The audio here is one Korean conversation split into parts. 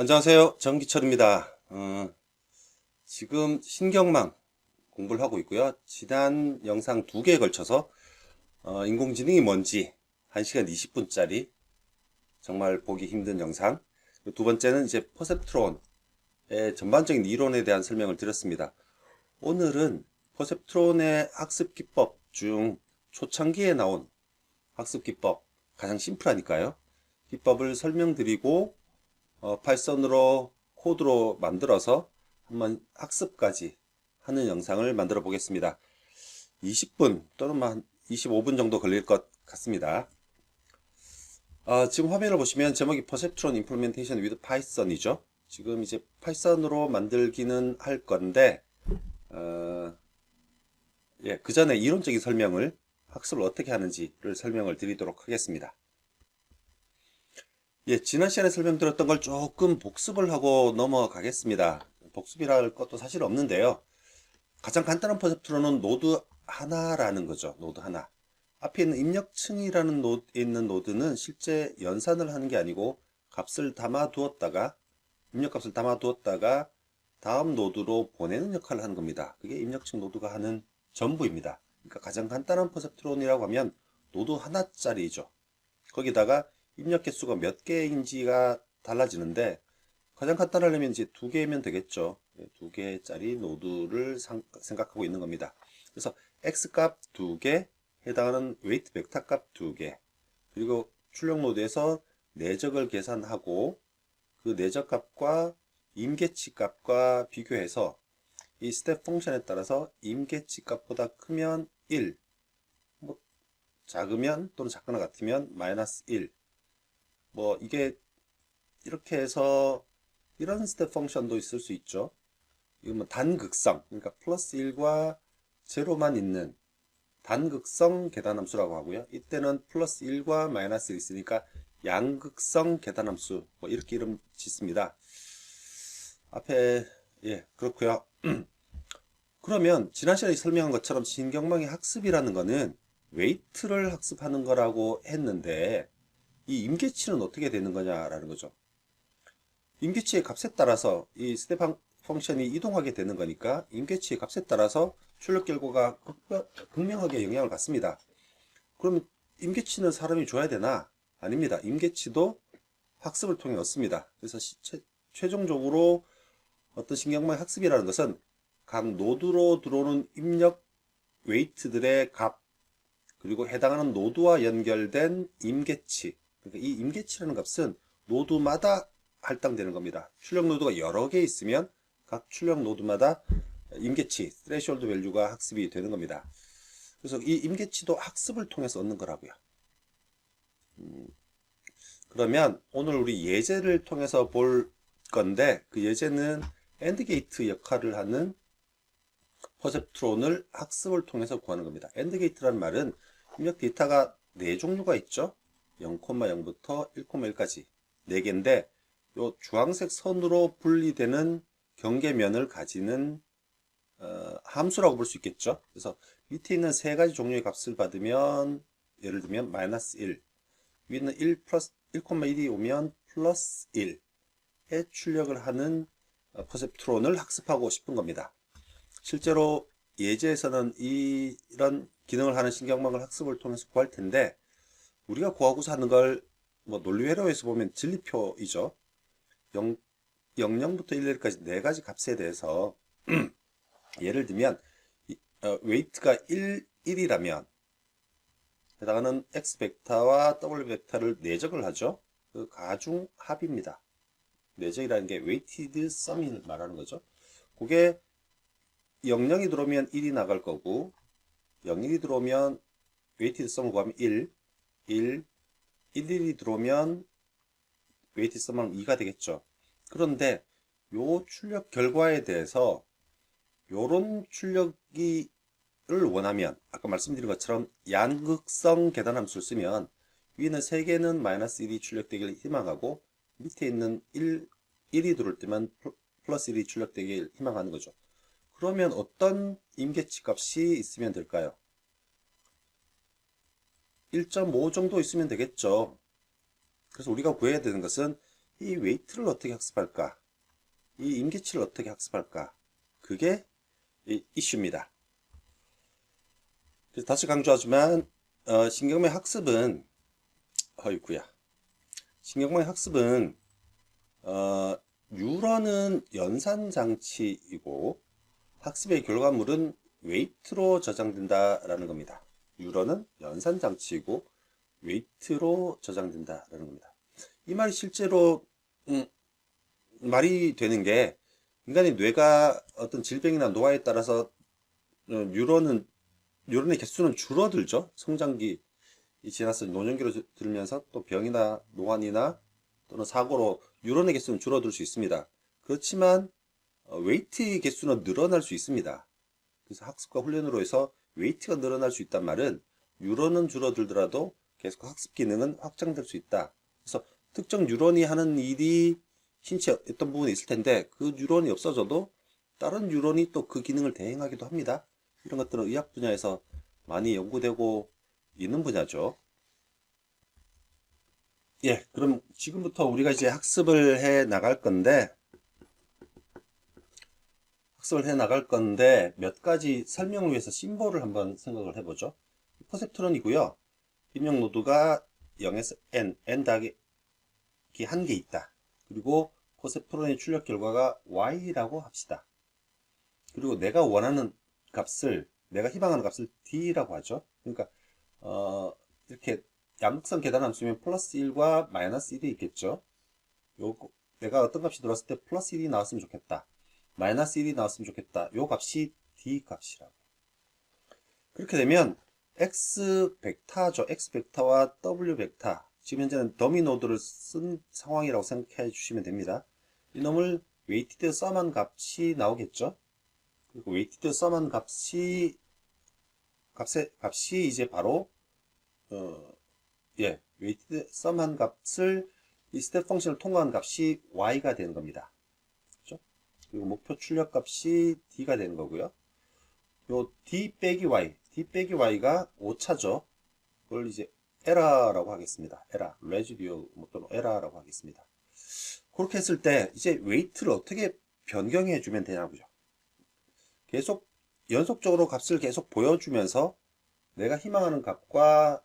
안녕하세요. 전기철입니다. 지금 신경망 공부를 하고 있고요. 지난 영상 2개에 걸쳐서 인공지능이 뭔지 1시간 20분짜리 정말 보기 힘든 영상, 두 번째는 이제 퍼셉트론의 전반적인 이론에 대한 설명을 드렸습니다. 오늘은 퍼셉트론의 학습 기법 중 초창기에 나온 학습 기법, 가장 심플하니까요. 기법을 설명드리고 파이썬으로 코드로 만들어서 한번 학습까지 하는 영상을 만들어 보겠습니다. 20분 또는 한 25분 정도 걸릴 것 같습니다. 지금 화면을 보시면 제목이 Perceptron Implementation with Python이죠. 지금 이제 파이썬으로 만들기는 할 건데 그 전에 이론적인 설명을, 학습을 어떻게 하는지를 설명을 드리도록 하겠습니다. 지난 시간에 설명드렸던 걸 조금 복습을 하고 넘어가겠습니다. 복습이랄 것도 사실 없는데요. 가장 간단한 퍼셉트로는 노드 하나라는 거죠. 노드 하나. 앞에 있는 입력층이라는 노드에 있는 노드는 실제 연산을 하는 게 아니고 값을 담아두었다가, 입력값을 담아두었다가 다음 노드로 보내는 역할을 하는 겁니다. 그게 입력층 노드가 하는 전부입니다. 그러니까 가장 간단한 퍼셉트론이라고 하면 노드 하나짜리죠. 거기다가 입력 개수가 몇 개인지가 달라지는데, 가장 간단하려면 이제 2개면 되겠죠. 2개짜리 노드를 생각하고 있는 겁니다. 그래서 x값 2개, 해당하는 웨이트 벡터 값 2개, 그리고 출력 노드에서 내적을 계산하고 그 내적 값과 임계치 값과 비교해서 이 스텝 펑션에 따라서 임계치 값보다 크면 1, 뭐 작으면 또는 작거나 같으면 마이너스 1, 뭐 이게 이렇게 해서 이런 스텝 펑션도 있을 수 있죠. 이건 뭐 단극성, 그러니까 플러스 1과 제로만 있는 단극성 계단함수라고 하고요. 이때는 플러스 1과 마이너스 1 있으니까 양극성 계단함수, 뭐 이렇게 이름 짓습니다. 앞에 그렇고요. 그러면 지난 시간에 설명한 것처럼 신경망의 학습이라는 거는 웨이트를 학습하는 거라고 했는데, 이 임계치는 어떻게 되는 거냐라는 거죠. 임계치의 값에 따라서 이 스텝 펑션이 이동하게 되는 거니까 임계치의 값에 따라서 출력 결과가 극명하게 영향을 받습니다. 그러면 임계치는 사람이 줘야 되나? 아닙니다. 임계치도 학습을 통해 얻습니다. 그래서 최종적으로 어떤 신경망 학습이라는 것은 각 노드로 들어오는 입력 웨이트들의 값, 그리고 해당하는 노드와 연결된 임계치, 그러니까 이 임계치라는 값은 노드마다 할당되는 겁니다. 출력 노드가 여러 개 있으면 각 출력 노드마다 임계치, threshold 밸류가 학습이 되는 겁니다. 그래서 이 임계치도 학습을 통해서 얻는 거라고요. 그러면 오늘 우리 예제를 통해서 볼 건데, 그 예제는 AND 게이트 역할을 하는 퍼셉트론을 학습을 통해서 구하는 겁니다. AND 게이트라는 말은 입력 데이터가 4종류가 있죠. 0,0부터 1,1까지 4개인데, 요 주황색 선으로 분리되는 경계면을 가지는 함수라고 볼 수 있겠죠. 그래서 밑에 있는 3가지 종류의 값을 받으면, 예를 들면 마이너스 1, 위에 있는 1 플러스 1,1이 오면 플러스 1에 출력을 하는 퍼셉트론을 학습하고 싶은 겁니다. 실제로 예제에서는 이런 기능을 하는 신경망을 학습을 통해서 구할 텐데, 우리가 구하고자 하는 걸 뭐 논리회로에서 보면 진리표이죠. 00부터 11까지 4가지 값에 대해서 예를 들면 웨이트가 1이라면 해당하는 x 벡터와 w 벡터를 내적을 하죠. 그 가중 합입니다. 내적이라는 게 weighted sum을 말하는 거죠. 그게 00이 들어오면 1이 나갈 거고, 01이 들어오면 weighted sum을 구하면 1, 11이 들어오면 weighted sum은 2가 되겠죠. 그런데 요 출력 결과에 대해서 요런 출력을 원하면, 아까 말씀드린 것처럼 양극성 계단함수를 쓰면 위에는 3개는 마이너스 1이 출력되기를 희망하고, 밑에 있는 1이 들어올 때만 플러스 1이 출력되길 희망하는 거죠. 그러면 어떤 임계치 값이 있으면 될까요? 1.5 정도 있으면 되겠죠. 그래서 우리가 구해야 되는 것은 이 웨이트를 어떻게 학습할까? 이 임계치를 어떻게 학습할까? 그게 이 이슈입니다. 그래서 다시 강조하지만 신경망 학습은 어이구야. 신경망 학습은 뉴런은 연산 장치이고 학습의 결과물은 웨이트로 저장된다라는 겁니다. 뉴런은 연산 장치이고 웨이트로 저장된다라는 겁니다. 이 말이 실제로 말이 되는 게 인간의 뇌가 어떤 질병이나 노화에 따라서 뉴런의 개수는 줄어들죠. 성장기 지나서 노년기로 들면서 또 병이나 노안이나 또는 사고로 뉴런의 개수는 줄어들 수 있습니다. 그렇지만 웨이트 개수는 늘어날 수 있습니다. 그래서 학습과 훈련으로 해서 웨이트가 늘어날 수 있단 말은 뉴런은 줄어들더라도 계속 학습 기능은 확장될 수 있다. 그래서 특정 뉴런이 하는 일이 신체에 어떤 부분에 있을 텐데 그 뉴런이 없어져도 다른 뉴런이 또 그 기능을 대행하기도 합니다. 이런 것들은 의학 분야에서 많이 연구되고 있는 분야죠. 예, 그럼 지금부터 우리가 이제 학습을 해 나갈 건데 몇 가지 설명을 위해서 심볼을 한번 생각을 해보죠. 퍼셉트론이고요. 입력 노드가 0에서 n 더하기 1개 있다. 그리고 퍼셉트론의 출력 결과가 y라고 합시다. 그리고 내가 희망하는 값을 d라고 하죠. 그러니까 이렇게 양극선 계단함 쓰면 플러스 1과 마이너스 1이 있겠죠. 내가 어떤 값이 들어왔을 때 플러스 1이 나왔으면 좋겠다. 마이너스 1이 나왔으면 좋겠다. 요 값이 d 값이라고. 그렇게 되면 x 벡터죠. x 벡터와 w 벡터. 지금 현재는 더미 노드를 쓴 상황이라고 생각해 주시면 됩니다. 이놈을 웨이티드 썸한 값이 나오겠죠. 그리고 웨이티드 썸한 값이 이제 바로 웨이티드 썸한 값을 이 스텝 펑션을 통과한 값이 y가 되는 겁니다. 그렇죠? 그리고 목표 출력 값이 d가 되는 거고요. 요 d 빼기 y가 오차죠. 그걸 이제 에러라고 하겠습니다. 에러, 레지듀어 또는 에러라고 하겠습니다. 그렇게 했을 때 이제 웨이트를 어떻게 변경해 주면 되냐고요. 계속 연속적으로 값을 계속 보여주면서 내가 희망하는 값과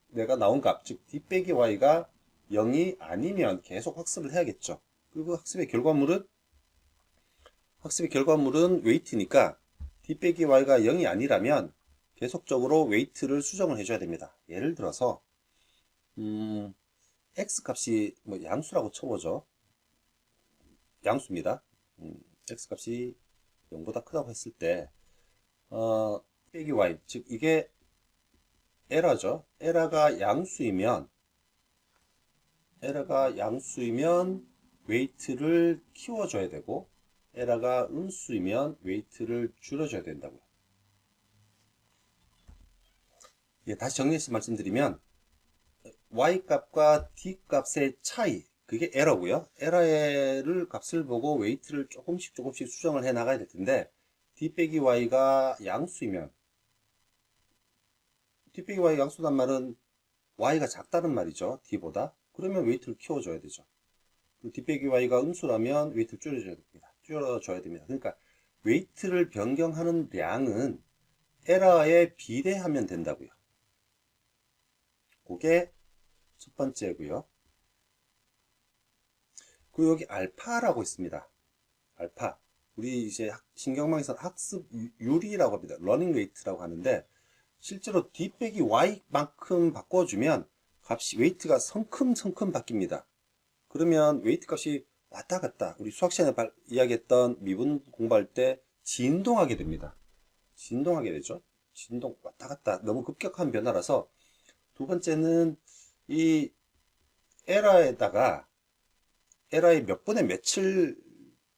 내가 나온 값, 즉 d 빼기 y가 0이 아니면 계속 학습을 해야겠죠. 그리고 학습의 결과물은 웨이트니까 d 빼기 y가 0이 아니라면 계속적으로 웨이트를 수정을 해줘야 됩니다. 예를 들어서 x 값이 뭐 양수라고 쳐보죠. 양수입니다. x 값이 0보다 크다고 했을 때 빼기 y, 즉 이게 에러죠. 에러가 양수이면 웨이트를 키워줘야 되고 에러가 음수이면 웨이트를 줄여줘야 된다고요. 예, 다시 정리해서 말씀드리면 y 값과 d 값의 차이, 그게 에러고요. 에러를 값을 보고 웨이트를 조금씩 수정을 해 나가야 될 텐데 d 빼기 y가 양수이면 d 빼기 y가 양수란 말은 y가 작다는 말이죠. d보다. 그러면 웨이트를 키워줘야 되죠. d 빼기 y가 음수라면 웨이트를 줄여줘야 됩니다. 그러니까 웨이트를 변경하는 양은 에러에 비례하면 된다고요. 그게 첫 번째고요. 그리고 여기 알파라고 있습니다. 알파. 우리 이제 신경망에서 학습율이라고 합니다. 러닝 레이트라고 하는데 실제로 d 빼기 y만큼 바꿔주면 웨이트가 성큼성큼 바뀝니다. 그러면 웨이트 값이 왔다 갔다, 우리 수학 시간에 이야기했던 미분 공부할 때 진동하게 됩니다. 진동하게 되죠. 진동 왔다 갔다 너무 급격한 변화라서. 두 번째는 이 에러의 몇 분의 몇을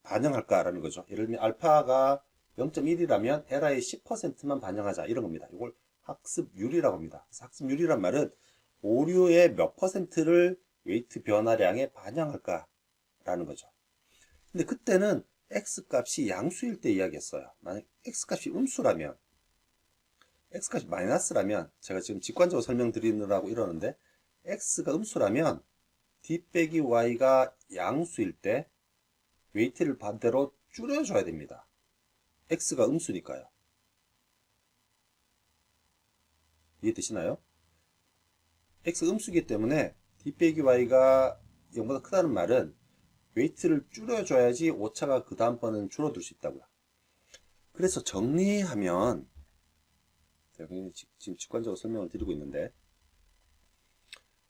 반영할까라는 거죠. 예를 들면 알파가 0.1이라면 에러의 10%만 반영하자, 이런 겁니다. 이걸 학습률이라고 합니다. 그래서 학습률이란 말은 오류의 몇 퍼센트를 웨이트 변화량에 반영할까라는 거죠. 근데 그때는 x 값이 양수일 때 이야기했어요. 만약 x 값이 음수라면, x 값이 마이너스라면, 제가 지금 직관적으로 설명드리느라고 이러는데 x가 음수라면 d 빼기 y가 양수일 때 웨이트를 반대로 줄여줘야 됩니다. x가 음수니까요. 이해되시나요? x 음수이기 때문에 d 빼기 y가 0보다 크다는 말은 웨이트를 줄여줘야지 오차가 그 다음번은 줄어들 수 있다고요. 그래서 정리하면 제가 지금 직관적으로 설명을 드리고 있는데,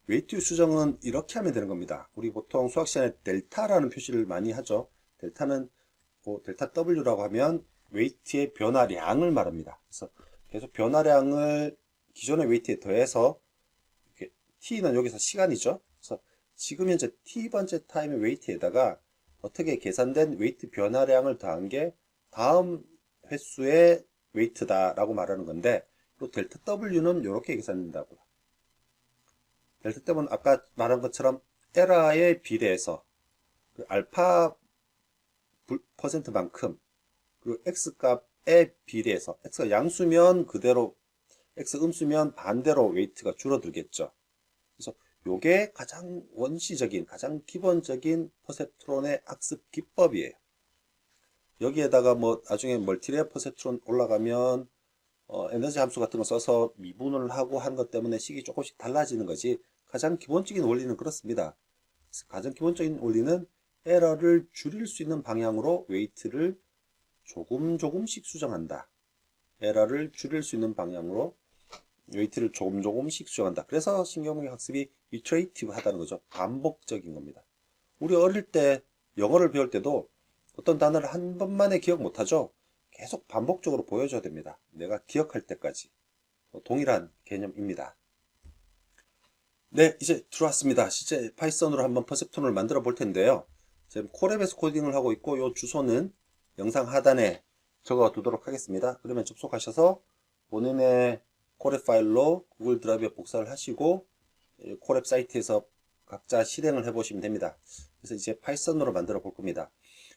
웨이트 수정은 이렇게 하면 되는 겁니다. 우리 보통 수학 시간에 델타라는 표시를 많이 하죠. 델타는 델타 W라고 하면 웨이트의 변화량을 말합니다. 그래서 계속 변화량을 기존의 웨이트에 더해서 T는 여기서 시간이죠. 그래서 지금 현재 T번째 타임의 웨이트에다가 어떻게 계산된 웨이트 변화량을 더한 게 다음 횟수의 웨이트다라고 말하는 건데, 또 델타 W는 이렇게 계산된다고요. 델타 W는 아까 말한 것처럼 에러에 비례해서 그 알파 퍼센트만큼, 그리고 x 값에 비례해서 x가 양수면 그대로, x 음수면 반대로 웨이트가 줄어들겠죠. 그래서 요게 가장 원시적인, 가장 기본적인 퍼셉트론의 학습 기법이에요. 여기에다가 뭐 나중에 멀티레어 퍼셉트론 올라가면 에너지 함수 같은 거 써서 미분을 하고 한 것 때문에 식이 조금씩 달라지는 거지, 가장 기본적인 원리는 그렇습니다. 가장 기본적인 원리는 에러를 줄일 수 있는 방향으로 웨이트를 조금씩 수정한다. 에러를 줄일 수 있는 방향으로 웨이트를 조금씩 수정한다. 그래서 신경공학 학습이 이터레이티브 하다는 거죠. 반복적인 겁니다. 우리 어릴 때 영어를 배울 때도 어떤 단어를 한 번만에 기억 못하죠. 계속 반복적으로 보여줘야 됩니다. 내가 기억할 때까지. 동일한 개념입니다. 네, 이제 들어왔습니다. 실제 파이썬으로 한번 퍼셉트론을 만들어 볼 텐데요. 지금 콜앱에서 코딩을 하고 있고, 이 주소는 영상 하단에 적어 두도록 하겠습니다. 그러면 접속하셔서 본인의 콜앱 파일로 구글 드라이브에 복사를 하시고 콜앱 사이트에서 각자 실행을 해 보시면 됩니다. 그래서 이제 파이썬으로 만들어 볼 겁니다.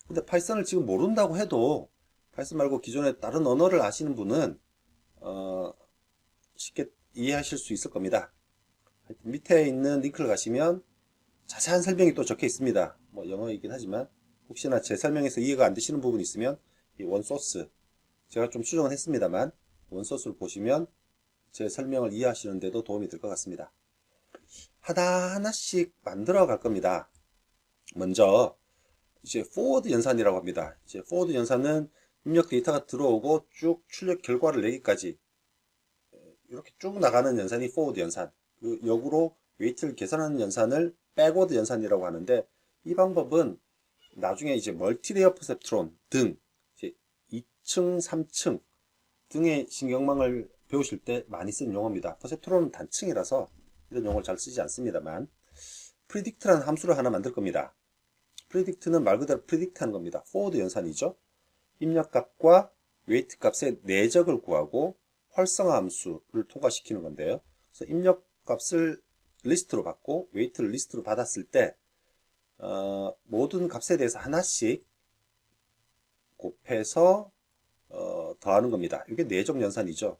근데 파이썬을 지금 모른다고 해도, 파이썬 말고 기존에 다른 언어를 아시는 분은 쉽게 이해하실 수 있을 겁니다. 밑에 있는 링크를 가시면 자세한 설명이 또 적혀 있습니다. 뭐 영어이긴 하지만 혹시나 제 설명에서 이해가 안 되시는 부분이 있으면 이 원소스, 제가 좀 수정을 했습니다만 원소스를 보시면 제 설명을 이해하시는 데도 도움이 될 것 같습니다. 하나씩 만들어 갈 겁니다. 먼저 이제 포워드 연산이라고 합니다. 이제 포워드 연산은 입력 데이터가 들어오고 쭉 출력 결과를 내기까지 이렇게 쭉 나가는 연산이 포워드 연산. 그 역으로 웨이트를 계산하는 연산을 백워드 연산이라고 하는데, 이 방법은 나중에 이제 멀티레이어 퍼셉트론 등 이제 2층, 3층 등의 신경망을 배우실 때 많이 쓰는 용어입니다. 퍼셉트론은 단층이라서 이런 용어를 잘 쓰지 않습니다만, 프리딕트라는 함수를 하나 만들 겁니다. 프리딕트는 말 그대로 프리딕트 하는 겁니다. 포워드 연산이죠. 입력값과 웨이트 값의 내적을 구하고 활성화 함수를 통과시키는 건데요. 그래서 입력값을 리스트로 받고 웨이트를 리스트로 받았을 때 모든 값에 대해서 하나씩 곱해서 더하는 겁니다. 이게 내적 연산이죠.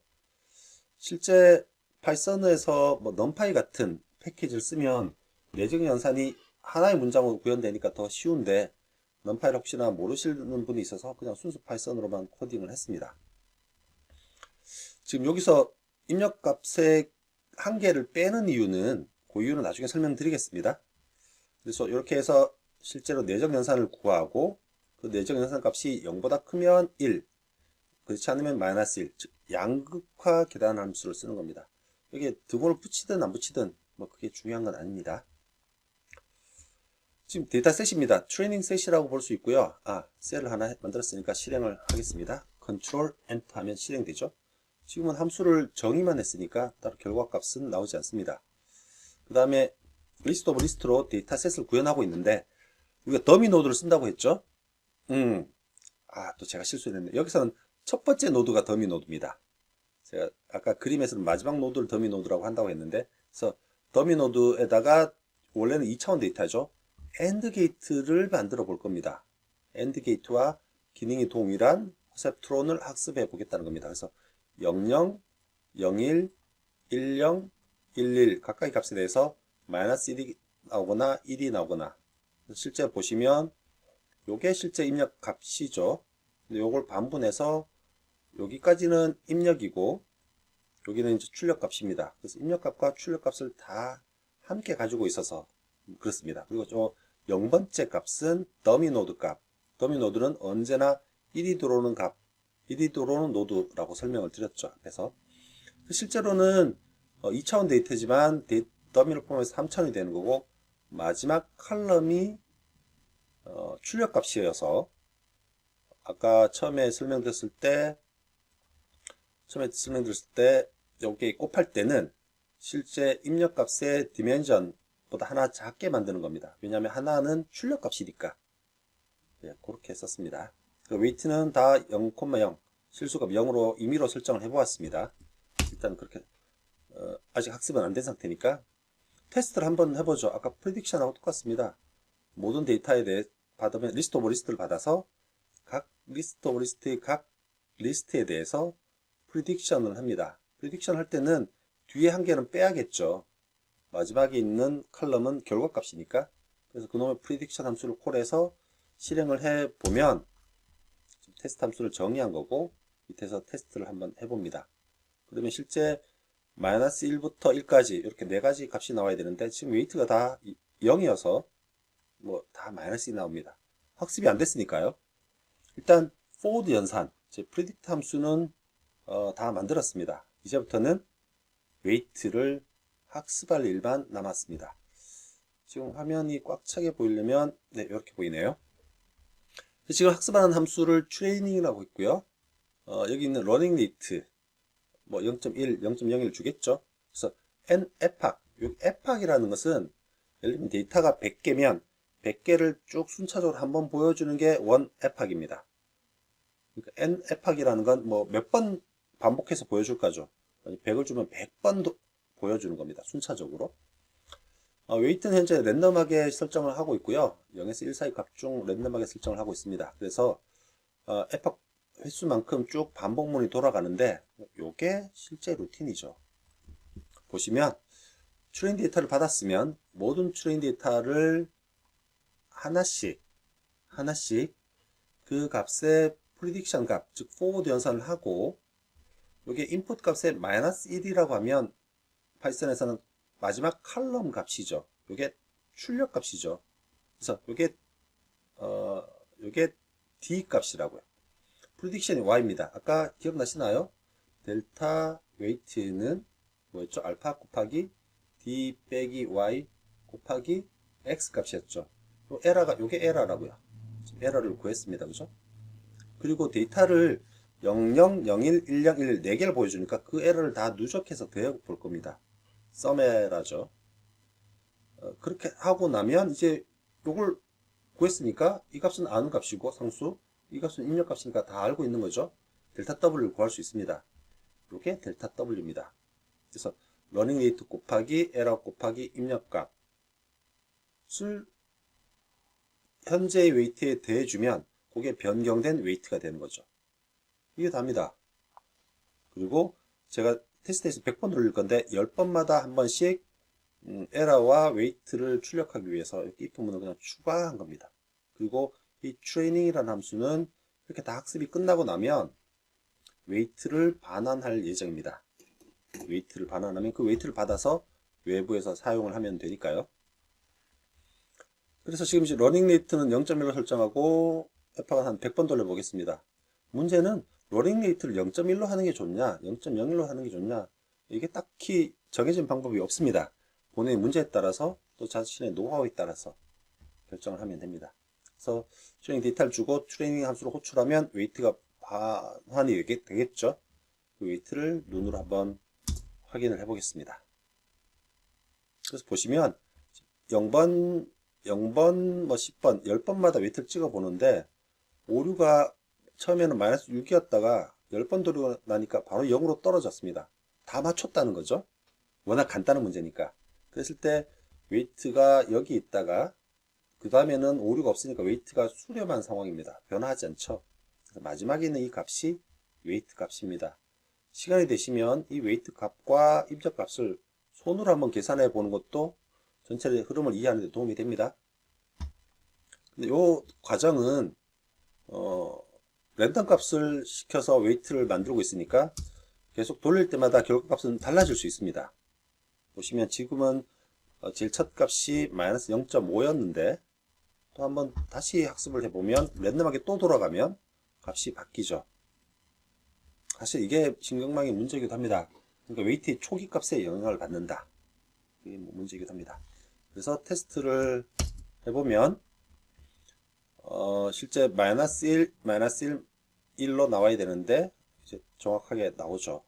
실제 파이썬에서 뭐 넘파이 같은 패키지를 쓰면 내적 연산이 하나의 문장으로 구현되니까 더 쉬운데, 넘파이를 혹시나 모르시는 분이 있어서 그냥 순수 파이썬으로만 코딩을 했습니다. 지금 여기서 입력값의 한계를 빼는 이유는, 그 이유는 나중에 설명드리겠습니다. 그래서 이렇게 해서 실제로 내적 연산을 구하고, 그 내적 연산 값이 0보다 크면 1, 그렇지 않으면 마이너스 1, 즉 양극화 계산 함수를 쓰는 겁니다. 여기에 등호를 붙이든 안 붙이든 뭐 그게 중요한 건 아닙니다. 지금 데이터셋입니다. 트레이닝 셋이라고 볼 수 있고요. 셀을 하나 만들었으니까 실행을 하겠습니다. 컨트롤 엔터 하면 실행되죠. 지금은 함수를 정의만 했으니까 따로 결과값은 나오지 않습니다. 그 다음에 리스트 오브 리스트로 데이터셋을 구현하고 있는데, 우리가 더미 노드를 쓴다고 했죠. 또 제가 실수했는데, 여기서는 첫 번째 노드가 더미 노드입니다. 제가 아까 그림에서는 마지막 노드를 더미 노드라고 한다고 했는데, 그래서 더미 노드에다가 원래는 2차원 데이터죠. AND 게이트를 만들어 볼 겁니다. AND 게이트와 기능이 동일한 퍼셉트론을 학습해 보겠다는 겁니다. 그래서 00, 01, 10, 11 가까이 값에 대해서 마이너스 1이 나오거나 1이 나오거나. 실제 보시면 요게 실제 입력 값이죠. 근데 요걸 반분해서 여기까지는 입력이고 여기는 이제 출력 값입니다. 그래서 입력 값과 출력 값을 다 함께 가지고 있어서 그렇습니다. 그리고 저 0번째 값은 더미 노드 값. 더미 노드는 언제나 1이 들어오는 값, 1이 들어오는 노드라고 설명을 드렸죠. 그래서 실제로는 2차원 데이터지만 더미를 포함해서 3차원이 되는 거고 마지막 컬럼이 출력 값이어서 아까 처음에 설명드렸을 때 여기 곱할 때는 실제 입력값의 디멘전보다 하나 작게 만드는 겁니다. 왜냐하면 하나는 출력값이니까. 네, 그렇게 썼습니다. 웨이트는 다 0,0 실수값 0으로 임의로 설정을 해보았습니다. 일단 그렇게 아직 학습은 안 된 상태니까 테스트를 한번 해보죠. 아까 프리딕션하고 똑같습니다. 모든 데이터에 대해 받으면 리스트 오브 리스트를 받아서 각 리스트 오브 리스트의 각 리스트에 대해서 프리딕션을 합니다. 프리딕션 할 때는 뒤에 한 개는 빼야겠죠. 마지막에 있는 컬럼은 결과값이니까. 그래서 그놈의 프리딕션 함수를 콜해서 실행을 해보면 테스트 함수를 정의한 거고 밑에서 테스트를 한번 해봅니다. 그러면 실제 마이너스 1부터 1까지 이렇게 네 가지 값이 나와야 되는데 지금 웨이트가 다 0이어서 뭐 다 마이너스 1 나옵니다. 학습이 안 됐으니까요. 일단 forward 연산, 제 predict 함수는 다 만들었습니다. 이제부터는 웨이트를 학습할 일만 남았습니다. 지금 화면이 꽉 차게 보이려면 네, 이렇게 보이네요. 지금 학습하는 함수를 트레이닝이라고 있고요. 여기 있는 러닝 레이트 뭐 0.1, 0.01 주겠죠. 그래서 n epoch, 이 epoch이라는 것은 예를 들면 데이터가 100개면 100개를 쭉 순차적으로 한번 보여주는 게 원 epoch입니다. 그러니까 n epoch이라는 건 뭐 몇 번 반복해서 보여줄 거죠. 100을 주면 100번도 보여주는 겁니다. 순차적으로. 웨이트는 현재 랜덤하게 설정을 하고 있고요. 0에서 1 사이 값 중 랜덤하게 설정을 하고 있습니다. 그래서 epoch 횟수만큼 쭉 반복문이 돌아가는데 요게 실제 루틴이죠. 보시면 트레인 데이터를 받았으면 모든 트레인 데이터를 하나씩 그 값의 프리딕션 값, 즉 포워드 연산을 하고 요게 인풋 값의 마이너스 1이라고 하면 파이썬에서는 마지막 컬럼 값이죠. 요게 출력 값이죠. 그래서 요게 D 값이라고요. 프리딕션이 y입니다. 아까 기억나시나요? 델타 웨이트는 뭐였죠? 알파 곱하기 d 빼기 y 곱하기 x 값이었죠. 요게 에러라고요. 지금 에러를 구했습니다. 그죠? 그리고 데이터를 00, 01, 10, 11 4개를 보여주니까 그 에러를 다 누적해서 더해 볼 겁니다. 썸 에러죠. 그렇게 하고 나면 이제 요걸 구했으니까 이 값은 아는 값이고 상수, 이 값은 입력 값이니까 다 알고 있는 거죠. 델타 W를 구할 수 있습니다. 이게 델타 W입니다. 그래서 러닝 레이트 곱하기 에러 곱하기 입력 값을 현재의 웨이트에 더해주면 그게 변경된 웨이트가 되는 거죠. 이게 답니다. 그리고 제가 테스트에서 100번 돌릴 건데 10번마다 한 번씩 에러와 웨이트를 출력하기 위해서 이렇게 이 부분을 그냥 추가한 겁니다. 그리고 이 트레이닝이라는 함수는 이렇게 다 학습이 끝나고 나면 웨이트를 반환할 예정입니다. 웨이트를 반환하면 그 웨이트를 받아서 외부에서 사용을 하면 되니까요. 그래서 지금 이제 러닝 레이트는 0.1로 설정하고 에파가 한 100번 돌려보겠습니다. 문제는 러닝 레이트를 0.1로 하는 게 좋냐 0.01로 하는 게 좋냐 이게 딱히 정해진 방법이 없습니다. 본인의 문제에 따라서 또 자신의 노하우에 따라서 결정을 하면 됩니다. 그래서 트레이닝 데이터를 주고 트레이닝 함수를 호출하면 웨이트가 반환이 되겠죠. 그 웨이트를 눈으로 한번 확인을 해 보겠습니다. 그래서 보시면 0번, 뭐 10번, 10번마다 웨이트를 찍어 보는데 오류가 처음에는 마이너스 6이었다가 10번 돌리고 나니까 바로 0으로 떨어졌습니다. 다 맞췄다는 거죠. 워낙 간단한 문제니까. 그랬을 때 웨이트가 여기 있다가 그 다음에는 오류가 없으니까 웨이트가 수렴한 상황입니다. 변화하지 않죠. 그래서 마지막에 있는 이 값이 웨이트 값입니다. 시간이 되시면 이 웨이트 값과 입력 값을 손으로 한번 계산해 보는 것도 전체의 흐름을 이해하는 데 도움이 됩니다. 근데 요 과정은 랜덤 값을 시켜서 웨이트를 만들고 있으니까 계속 돌릴 때마다 결과값은 달라질 수 있습니다. 보시면 지금은 제일 첫 값이 마이너스 0.5였는데 또 한번 다시 학습을 해보면 랜덤하게 또 돌아가면 값이 바뀌죠. 사실 이게 신경망의 문제이기도 합니다. 그러니까 웨이트의 초기 값에 영향을 받는다. 이게 문제이기도 합니다. 그래서 테스트를 해보면 실제 마이너스 1, 마이너스 1로 나와야 되는데 이제 정확하게 나오죠.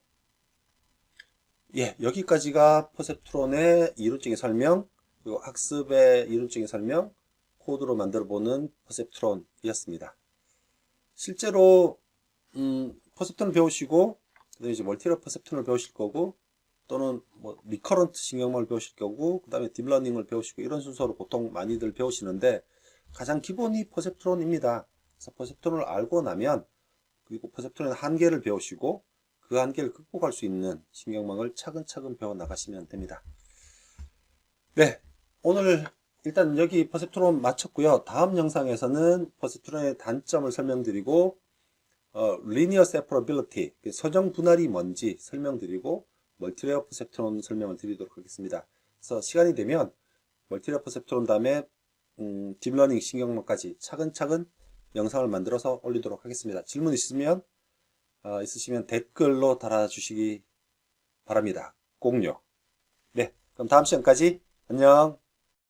예, 여기까지가 퍼셉트론의 이론적인 설명, 그리고 학습의 이론적인 설명, 코드로 만들어보는 퍼셉트론이었습니다. 실제로 퍼셉트론을 배우시고 그다음에 이제 멀티레어 퍼셉트론을 배우실 거고 또는 뭐 리커런트 신경망을 배우실 거고 그 다음에 딥러닝을 배우시고 이런 순서로 보통 많이들 배우시는데 가장 기본이 퍼셉트론입니다. 그래서 퍼셉트론을 알고 나면 그리고 퍼셉트론의 한계를 배우시고 그 한계를 극복할 수 있는 신경망을 차근차근 배워 나가시면 됩니다. 네, 오늘 일단 여기 퍼셉트론 마쳤고요. 다음 영상에서는 퍼셉트론의 단점을 설명드리고 리니어 세퍼러빌리티, 서정 분할이 뭔지 설명드리고 멀티레어 퍼셉트론 설명을 드리도록 하겠습니다. 그래서 시간이 되면 멀티레어 퍼셉트론 다음에 딥러닝 신경망까지 차근차근 영상을 만들어서 올리도록 하겠습니다. 질문 있으시면 댓글로 달아주시기 바랍니다. 꼭요. 네, 그럼 다음 시간까지 안녕.